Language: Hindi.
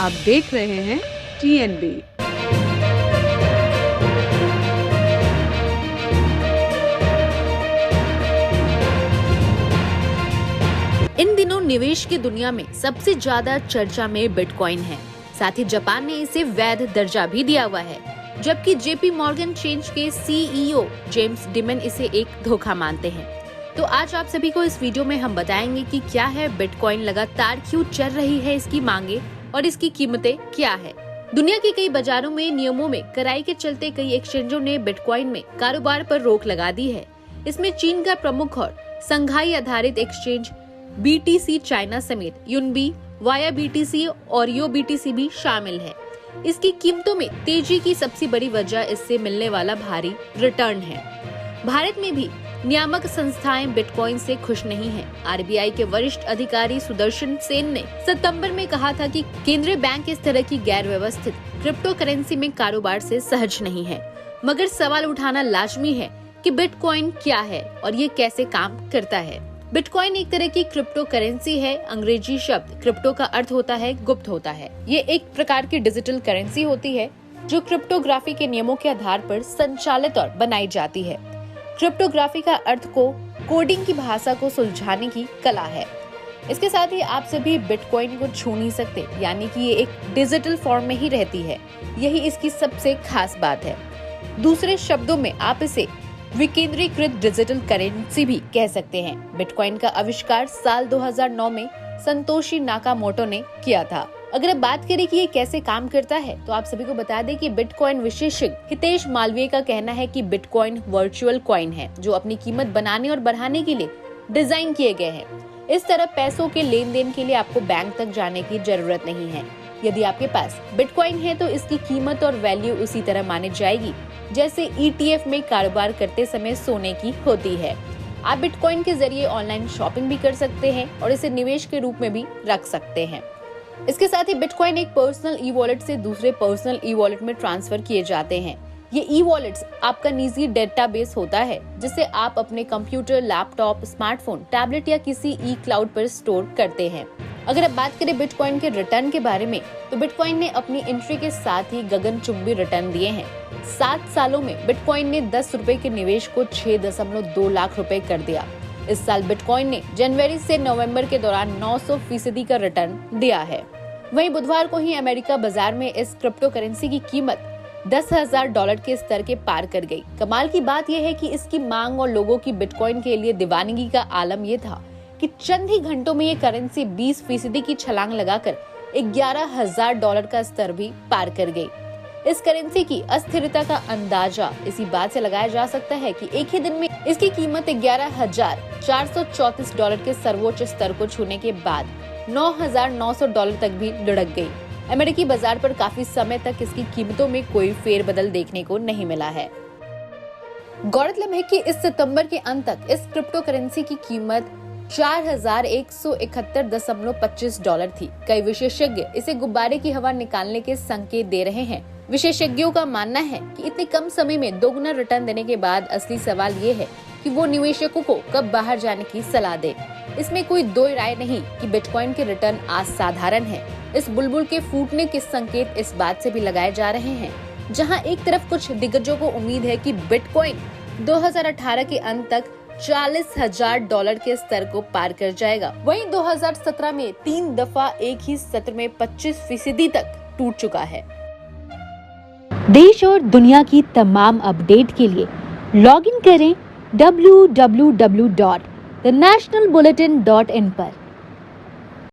आप देख रहे हैं TNB। इन दिनों निवेश की दुनिया में सबसे ज्यादा चर्चा में बिटकॉइन है। साथ ही जापान ने इसे वैध दर्जा भी दिया हुआ है, जबकि JP मॉर्गन चेंज के CEO जेम्स डिमन इसे एक धोखा मानते हैं। तो आज आप सभी को इस वीडियो में हम बताएंगे कि क्या है बिटकॉइन, लगातार क्यों चल रही है इसकी मांगे और इसकी कीमतें क्या है। दुनिया के कई बाजारों में नियमों में कड़ाई के चलते कई एक्सचेंजों ने बिटकॉइन में कारोबार पर रोक लगा दी है। इसमें चीन का प्रमुख और संघाई आधारित एक्सचेंज BTC चाइना समेत युनबी, वाया BTC और यो BTC भी शामिल है। इसकी कीमतों में तेजी की सबसे बड़ी वजह इससे मिलने वाला भारी रिटर्न है। भारत में भी नियामक संस्थाएं बिटकॉइन से खुश नहीं हैं। RBI के वरिष्ठ अधिकारी सुदर्शन सेन ने सितंबर में कहा था कि केंद्रीय बैंक इस तरह की गैर व्यवस्थित क्रिप्टो करेंसी में कारोबार से सहज नहीं है। मगर सवाल उठाना लाजमी है कि बिटकॉइन क्या है और ये कैसे काम करता है। बिटकॉइन एक तरह की क्रिप्टो करेंसी है। अंग्रेजी शब्द क्रिप्टो का अर्थ होता है गुप्त होता है। ये एक प्रकार की डिजिटल करेंसी होती है जो क्रिप्टोग्राफी के नियमों के आधार पर संचालित और बनाई जाती है। क्रिप्टोग्राफी का अर्थ को कोडिंग की भाषा को सुलझाने की कला है। इसके साथ ही आप सभी बिटकॉइन को छू नहीं सकते, यानी कि ये एक डिजिटल फॉर्म में ही रहती है। यही इसकी सबसे खास बात है। दूसरे शब्दों में आप इसे विकेंद्रीकृत डिजिटल करेंसी भी कह सकते हैं। बिटकॉइन का आविष्कार साल 2009 में संतोशी नाकामोटो ने किया था। अगर अब बात करें कि ये कैसे काम करता है, तो आप सभी को बता दें कि बिटकॉइन विशेषज्ञ हितेश मालवीय का कहना है कि बिटकॉइन वर्चुअल कॉइन है जो अपनी कीमत बनाने और बढ़ाने के लिए डिजाइन किए गए हैं। इस तरह पैसों के लेन देन के लिए आपको बैंक तक जाने की जरूरत नहीं है। यदि आपके पास बिटकॉइन है तो इसकी कीमत और वैल्यू उसी तरह मानी जाएगी जैसे ETF में कारोबार करते समय सोने की होती है। आप बिटकॉइन के जरिए ऑनलाइन शॉपिंग भी कर सकते हैं और इसे निवेश के रूप में भी रख सकते हैं। इसके साथ ही बिटकॉइन एक पर्सनल ई-वॉलेट से दूसरे पर्सनल ई-वॉलेट में ट्रांसफर किए जाते हैं। ये ई-वॉलेट्स आपका निजी डेटाबेस होता है जिसे आप अपने कंप्यूटर, लैपटॉप, स्मार्टफोन, टैबलेट या किसी ई-क्लाउड पर स्टोर करते हैं। अगर अब बात करें बिटकॉइन के रिटर्न के बारे में, तो बिटकॉइन ने अपनी एंट्री के साथ ही गगनचुंबी रिटर्न दिए हैं। 7 सालों में बिटकॉइन ने 10 रुपए के निवेश को 6.2 लाख रुपए कर दिया। इस साल बिटकॉइन ने जनवरी से नवंबर के दौरान 900% का रिटर्न दिया है। वहीं बुधवार को ही अमेरिका बाजार में इस क्रिप्टो करेंसी की कीमत $10,000 के स्तर के पार कर गई। कमाल की बात यह है कि इसकी मांग और लोगों की बिटकॉइन के लिए दीवानगी का आलम यह था कि चंद ही घंटों में ये करेंसी 20% की छलांग लगाकर $11,000 का स्तर भी पार कर गई। इस करेंसी की अस्थिरता का अंदाजा इसी बात से लगाया जा सकता है कि एक ही दिन में इसकी कीमत $11,434 के सर्वोच्च स्तर को छूने के बाद $9,900 तक भी लुढ़क गई। अमेरिकी बाजार पर काफी समय तक इसकी कीमतों में कोई फेरबदल देखने को नहीं मिला है। गौरतलब है कि इस सितंबर के अंत तक इस क्रिप्टो करेंसी की कीमत $4,171.25 थी। कई विशेषज्ञ इसे गुब्बारे की हवा निकालने के संकेत दे रहे हैं। विशेषज्ञों का मानना है कि इतने कम समय में दोगुना रिटर्न देने के बाद असली सवाल ये है कि वो निवेशकों को कब बाहर जाने की सलाह दे। इसमें कोई दो राय नहीं कि बिटकॉइन के रिटर्न असाधारण है। इस बुलबुल के फूटने के संकेत इस बात से भी लगाए जा रहे हैं, जहां एक तरफ कुछ दिग्गजों को उम्मीद है कि बिटकॉइन 2018 के अंत तक $40,000 के स्तर को पार कर जाएगा। वहीं 2017 में 3 दफा एक ही सत्र में 25% तक टूट चुका है। देश और दुनिया की तमाम अपडेट के लिए लॉग इन करें www.thenationalbulletin.in पर।